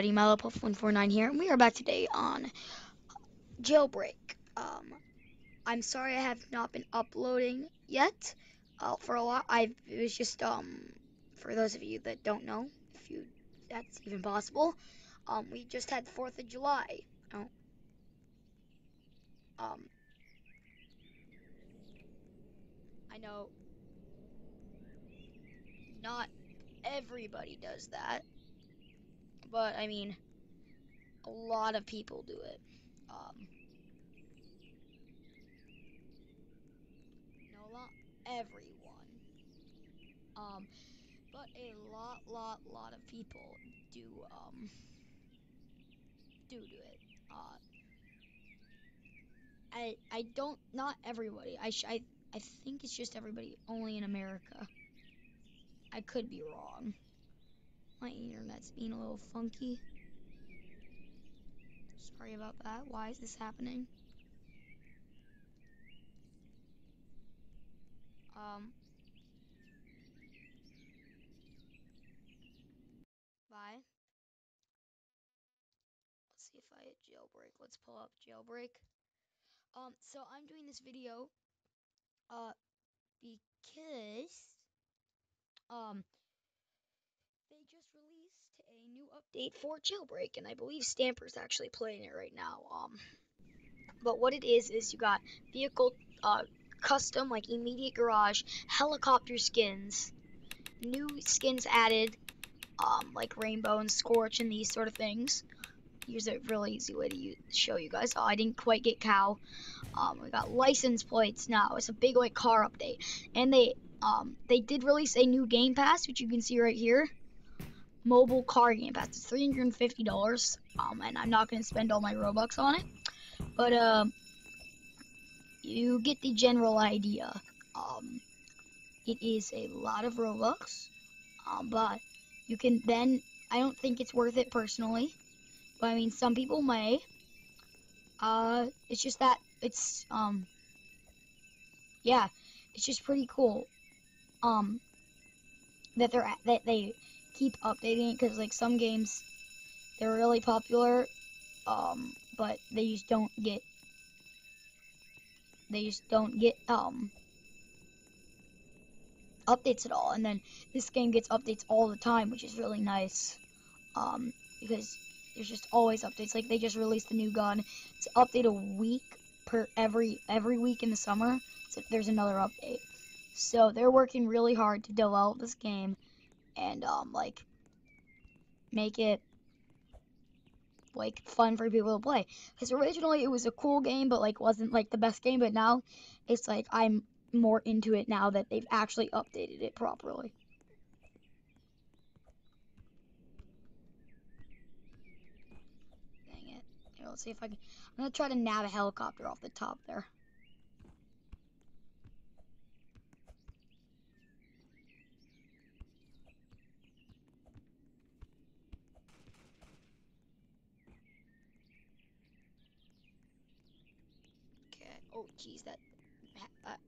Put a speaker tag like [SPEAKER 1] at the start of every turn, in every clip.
[SPEAKER 1] everybody, MyLovePuff149 here, and we are back today on Jailbreak. I'm sorry I have not been uploading yet, for a lot. It was just, for those of you that don't know, that's even possible, we just had 4th of July. Oh, I know not everybody does that, but, I mean, a lot of people do it. No, not everyone. But a lot of people do it. I don't, not everybody. I think it's just everybody only in America. I could be wrong. My internet's being a little funky. Sorry about that. Why is this happening? Bye. Let's see if I hit Jailbreak. Let's pull up Jailbreak. So I'm doing this video, because, they just released a new update for Jailbreak, and I believe Stamper's actually playing it right now. But what it is you got vehicle, custom, like immediate garage, helicopter skins, new skins added, like rainbow and scorch and these sort of things. Here's a really easy way to show you guys. Oh, I didn't quite get cow. We got license plates now. It's a big like car update, and they did release a new game pass, which you can see right here. Mobile car game pass. It's $350. And I'm not gonna spend all my Robux on it, but you get the general idea. It is a lot of Robux, but you can then. I don't think it's worth it personally, but I mean some people may. It's just that it's yeah, it's just pretty cool. That they keep updating it, because like some games they're really popular, but they just don't get updates at all. And then this game gets updates all the time, which is really nice, because there's just always updates. Like they just released a new gun. It's update a week per every week in the summer. So there's another update. So they're working really hard to develop this game and like make it like fun for people to play. Because originally it was a cool game, but like wasn't like the best game. But now it's like I'm more into it now that they've actually updated it properly. Dang it. Here, let's see if I can. I'm gonna try to nab a helicopter off the top there. Okay. Oh, jeez, that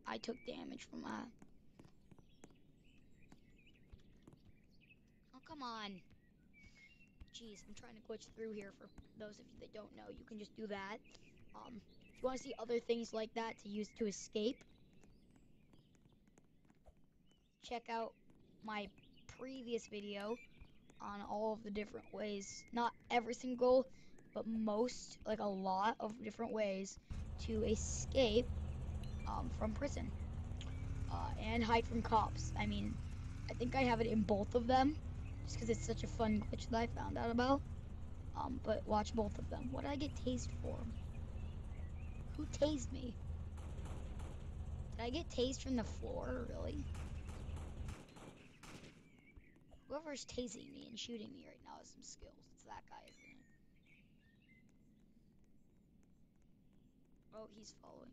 [SPEAKER 1] I took damage from that. Oh, come on. Jeez, I'm trying to glitch through here. For those of you that don't know, you can just do that. If you want to see other things like that to use to escape, check out my previous video on all of the different ways, not every single, but most, like a lot of different ways to escape from prison and hide from cops. I mean, I think I have it in both of them, just because it's such a fun glitch that I found out about. But watch both of them. What did I get tased for? Who tased me? Did I get tased from the floor, really? Whoever's tasing me and shooting me right now has some skills. It's that guy, isn't it? Oh, he's following.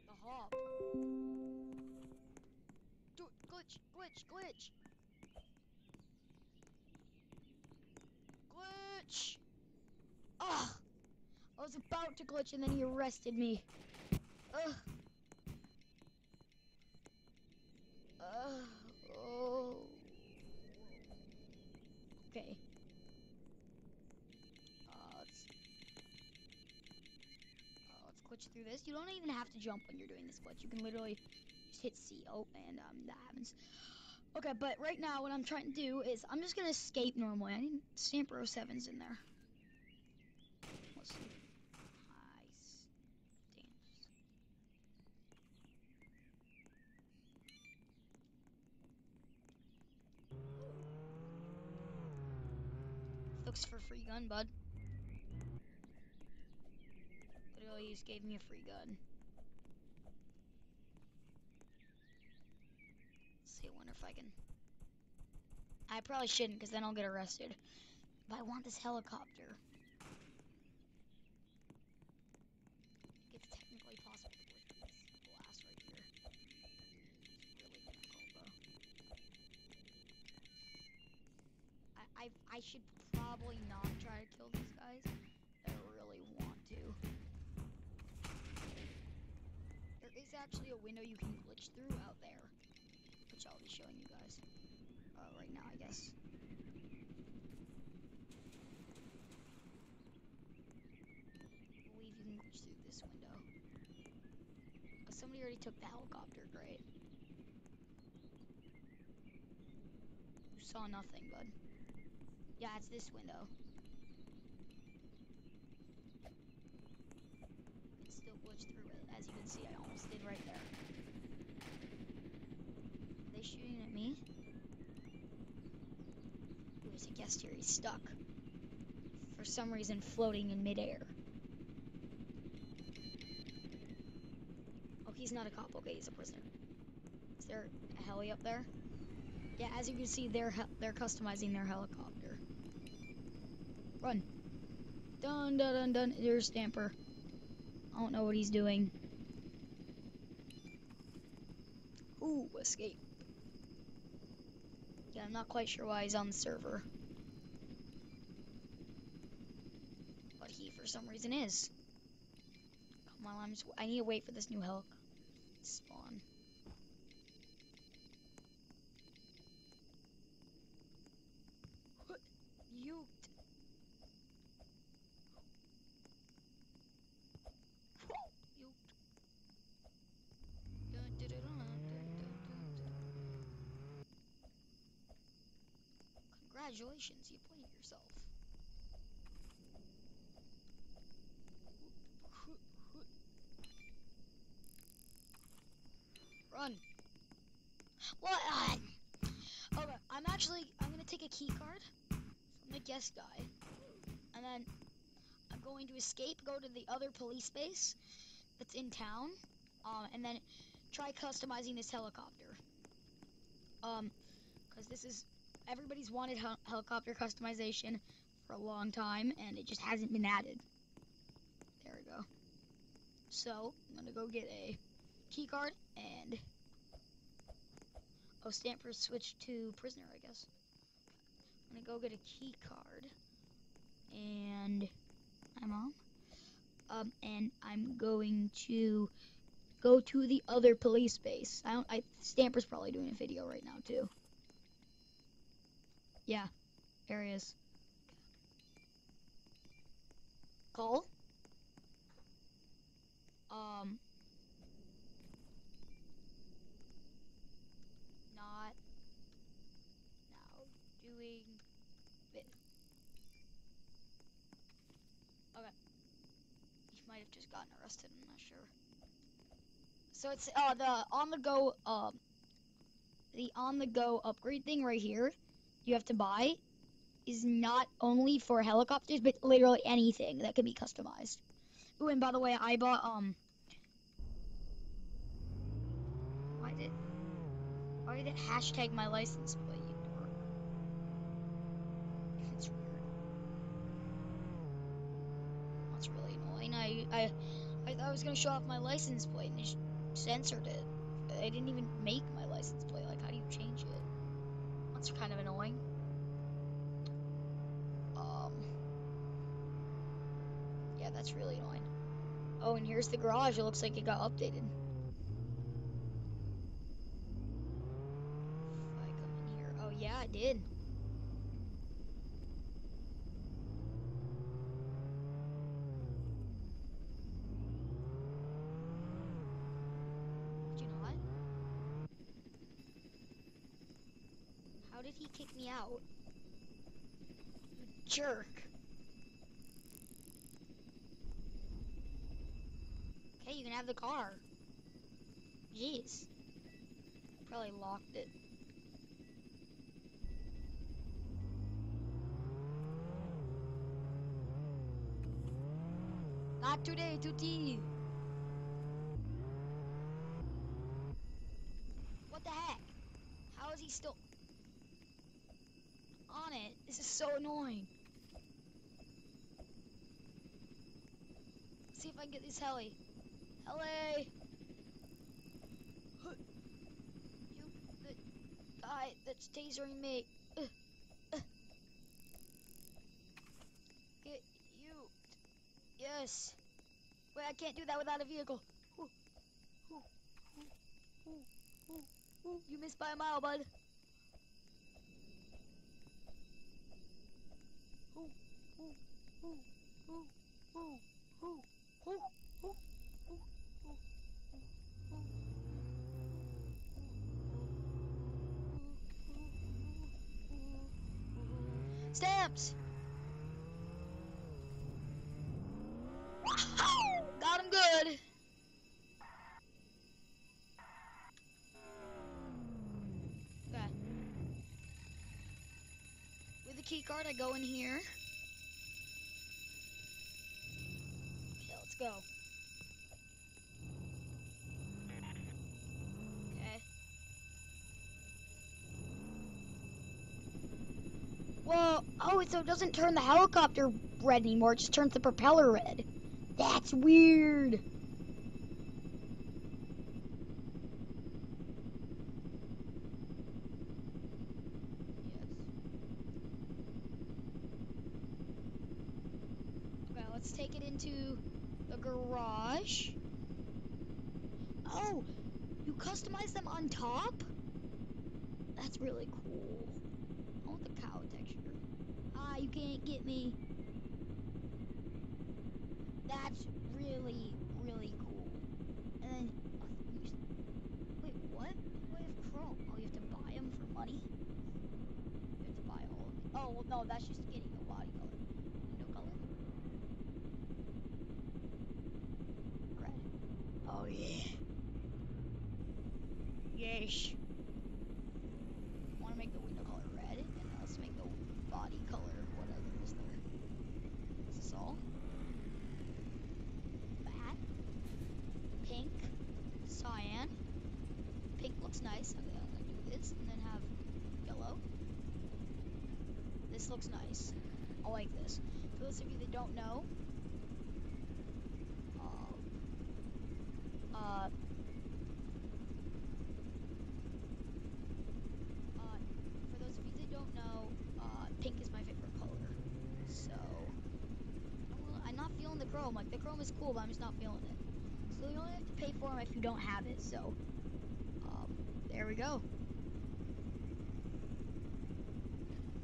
[SPEAKER 1] The hop. Dude, glitch, glitch, glitch. Glitch. Ah! I was about to glitch and then he arrested me. Ugh. Oh. glitch through this. You don't even have to jump when you're doing this glitch. You can literally just hit C. Oh, and that happens. Okay, but right now what I'm trying to do is I'm just gonna escape normally. I need Stamper 07's in there. Let's see. Nice. Dance. Looks for a free gun, bud. Literally just gave me a free gun. Let's see, I wonder if I can... I probably shouldn't, because then I'll get arrested. But I want this helicopter. It's technically possible to glitch through this glass right here. It's really difficult, though. I should probably not try to kill these guys. I really want to. There is actually a window you can glitch through out there, which I'll be showing you guys right now, I guess. I believe you can glitch through this window. Oh, somebody already took the helicopter, great. You saw nothing, bud. Yeah, it's this window. You can still glitch through it. As you can see, I almost did right there. Are they shooting at me? Ooh, there's a guest here. He's stuck. For some reason, floating in midair. Oh, he's not a cop. Okay, he's a prisoner. Is there a heli up there? Yeah, as you can see, they're customizing their helicopter. Run. Dun, dun, dun, dun. There's Stamper. I don't know what he's doing. Ooh, escape. Yeah, I'm not quite sure why he's on the server. But he, for some reason, is. Come on, I need to wait for this new helic to spawn. Yuked. Congratulations, you played yourself. Run. What? Okay, I'm gonna take a key card from the guest guy, and then I'm going to escape, go to the other police base that's in town, and then try customizing this helicopter. Because this is everybody's wanted helicopter customization for a long time, and it just hasn't been added. There we go. So I'm gonna go get a key card and Stamper switched to prisoner, I guess. I'm gonna go get a key card and I'm on. And I'm going to go to the other police base. Stamper's probably doing a video right now too. Yeah, there he is. Call. Not now doing it. Okay. He might have just gotten arrested, I'm not sure. So it's the on the go upgrade thing right here you have to buy is not only for helicopters, but literally anything that can be customized. Ooh, and by the way, I bought why did it hashtag my license plate, you dork? It's weird. That's really annoying. I thought I was gonna show off my license plate and it censored it. They didn't even make my license plate. Like, how do you change it? That's kind of annoying. Yeah, that's really annoying. Oh, and here's the garage. It looks like it got updated. If I come in here. Oh, yeah, it did. kick me out? You jerk. Okay, you can have the car. Jeez. Probably locked it. Not today, Tutti. What the heck? How is he still on it? This is so annoying. Let's see if I can get this heli. Heli! You, the guy that's tasering me. Get you. Yes. Wait, I can't do that without a vehicle. You missed by a mile, bud. Stamps! Got him good. Okay. With the key card, I go in here. Okay, let's go. Okay. Well, oh, so it doesn't turn the helicopter red anymore. It just turns the propeller red. That's weird. Okay, let's take it into the garage. Oh, you customize them on top? That's really cool. I want the cow texture. Ah, you can't get me. That's really, really cool. And then, wait, what? Why do I have chrome? Oh, you have to buy them for money? You have to buy all of it. Oh, well, no, that's just getting the body color. Window color? Red. Oh, yeah. Yes. I want to make the window color red, and let's make the body color whatever is there. Is this all? That. Pink. Cyan. Pink looks nice. Okay, I'm gonna do this, and then have yellow. This looks nice. I like this. For those of you that don't know, for those of you that don't know, pink is my favorite color. So, I'm not feeling the chrome. Like, the chrome is cool, but I'm just not feeling it. So you only have to pay for them if you don't have it. So, there we go.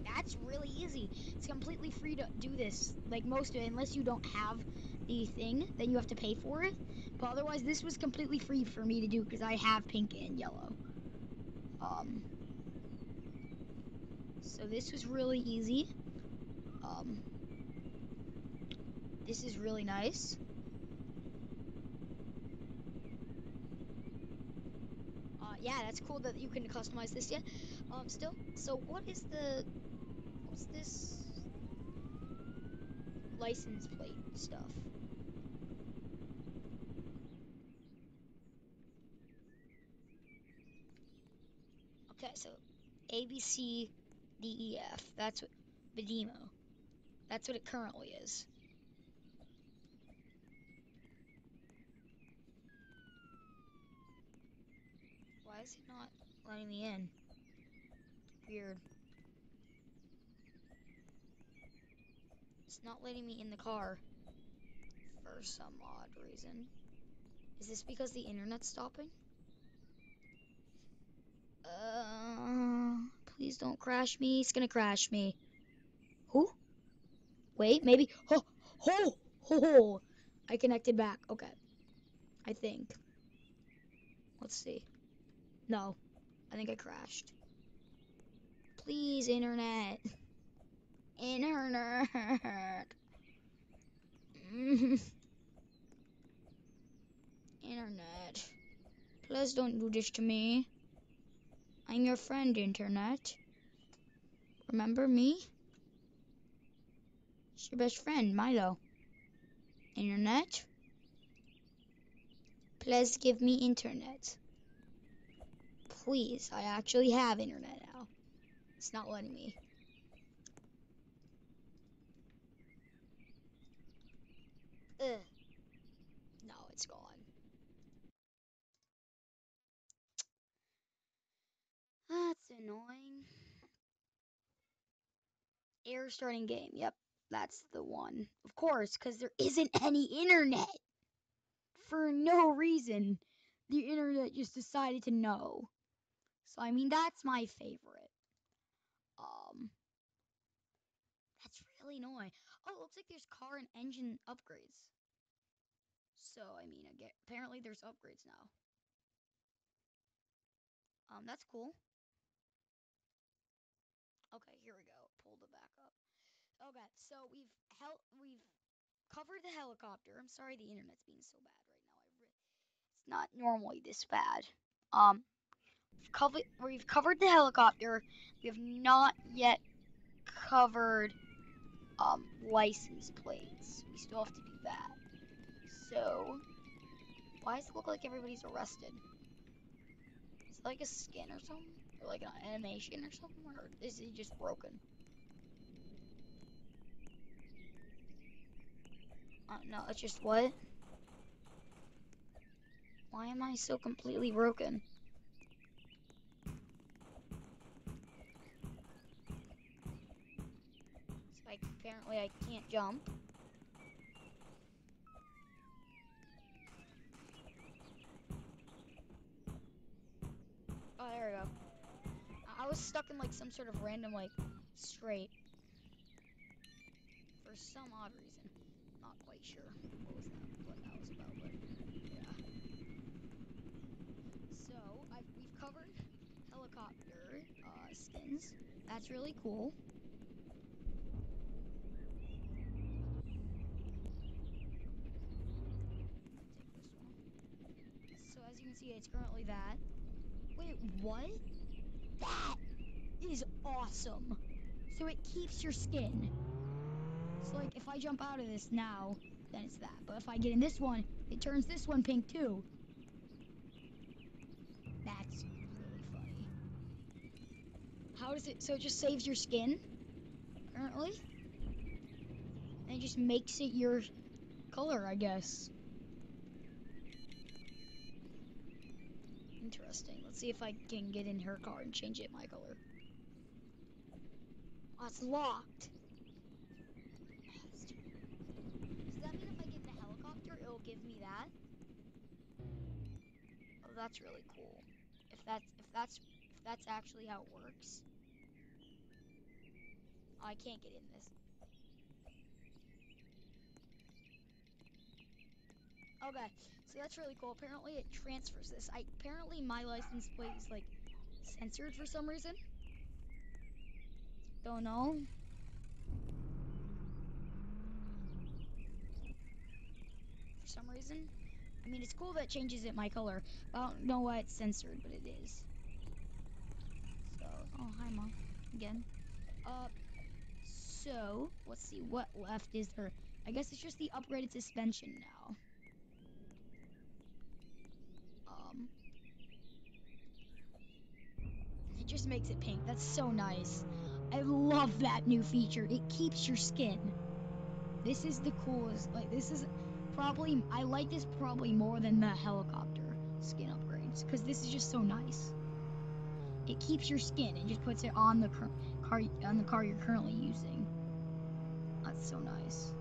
[SPEAKER 1] That's really easy. It's completely free to do this. Like most of it, unless you don't have the thing, then you have to pay for it. But otherwise, this was completely free for me to do because I have pink and yellow. So this was really easy. This is really nice. Yeah, that's cool that you can customize this yet. Still, so what's this license plate stuff? Okay, so A, B, C, D, E, F. That's what Vidimo. That's what it currently is. Why is it not letting me in? Weird. It's not letting me in the car for some odd reason. Is this because the internet's stopping? Please don't crash me. It's gonna crash me. Who? Wait, maybe. Oh, oh, oh. I connected back. Okay. I think. Let's see. No. I think I crashed. Please, internet. Internet. Internet. Please don't do this to me. I'm your friend, internet. Remember me? It's your best friend, Milo. Internet? Please give me internet. Please, I actually have internet now. It's not letting me. Ugh. No, it's gone. That's annoying. Error starting game. Yep, that's the one. Of course, because there isn't any internet. For no reason. The internet just decided to know. So, I mean, that's my favorite. That's really annoying. Oh, it looks like there's car and engine upgrades. So, I mean, apparently there's upgrades now. That's cool. Okay, here we go. Pull the back up. Okay, so we've covered the helicopter. I'm sorry the internet's being so bad right now. It's not normally this bad. We've covered the helicopter. We have not yet covered license plates. We still have to do that. So, why does it look like everybody's arrested? Is it like a skin or something? Or like an animation or something? Or is he just broken? No, it's just what? Why am I so completely broken? So apparently I can't jump. Oh, there we go. I was stuck in like some sort of random like straight. For some odd reason. Not quite sure what that was about, but yeah. So, we've covered helicopter skins. That's really cool. So as you can see, it's currently that. Wait, what? That is awesome. So it keeps your skin. So like if I jump out of this now, then it's that. But if I get in this one, it turns this one pink too. That's really funny. How does it, so it just saves your skin, currently? And it just makes it your color, I guess. Interesting. Let's see if I can get in her car and change it my color. Oh, it's locked. Does that mean if I get in a helicopter, it'll give me that? Oh, that's really cool. If that's actually how it works. Oh, I can't get in this. Okay, so that's really cool. Apparently it transfers this. Apparently my license plate is like censored for some reason. Don't know. For some reason. I mean, it's cool that it changes it my color. I don't know why it's censored, but it is. So, oh, hi, Mom. Again. So, let's see, what left is there? I guess it's just the upgraded suspension now. It just makes it pink. That's so nice. I love that new feature. It keeps your skin. This is the coolest. Like, this is probably, I like this probably more than the helicopter skin upgrades, because this is just so nice. It keeps your skin and just puts it on the car you're currently using. That's so nice.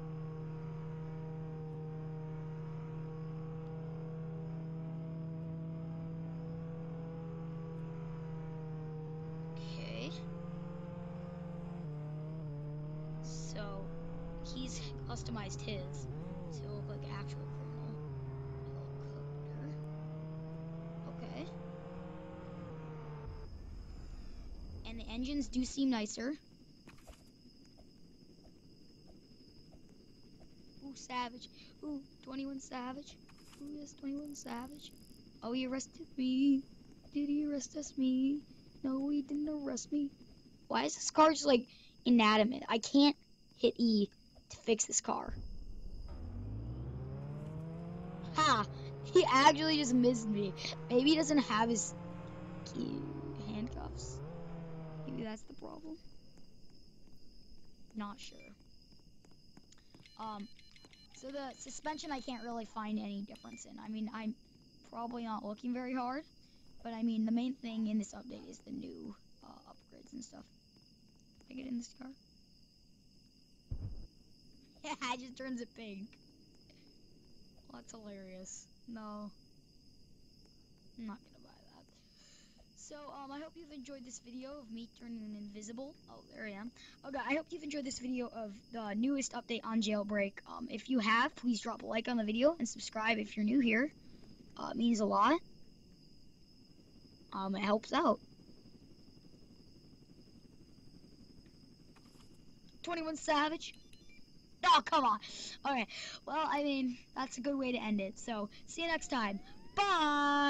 [SPEAKER 1] Okay. So he's customized his to look like actual criminal helicopter. Okay. And the engines do seem nicer. Ooh, Savage. Ooh, 21 Savage. Ooh, yes, 21 Savage. Oh, he arrested me. Did he arrest me? No, he didn't arrest me. Why is this car just, like, inanimate? I can't hit E to fix this car. Ha! He actually just missed me. Maybe he doesn't have his handcuffs. Maybe that's the problem. Not sure. So the suspension I can't really find any difference in. I mean, I'm probably not looking very hard, but I mean, the main thing in this update is the new upgrades and stuff. Can I get in this car? Yeah, it just turns it pink. Well, that's hilarious. No. I'm not gonna buy that. So, I hope you've enjoyed this video of me turning invisible. Oh, there I am. Okay, I hope you've enjoyed this video of the newest update on Jailbreak. If you have, please drop a like on the video and subscribe if you're new here. It means a lot. It helps out. 21 Savage. Oh, come on. Okay, well, I mean, that's a good way to end it. So, see you next time. Bye!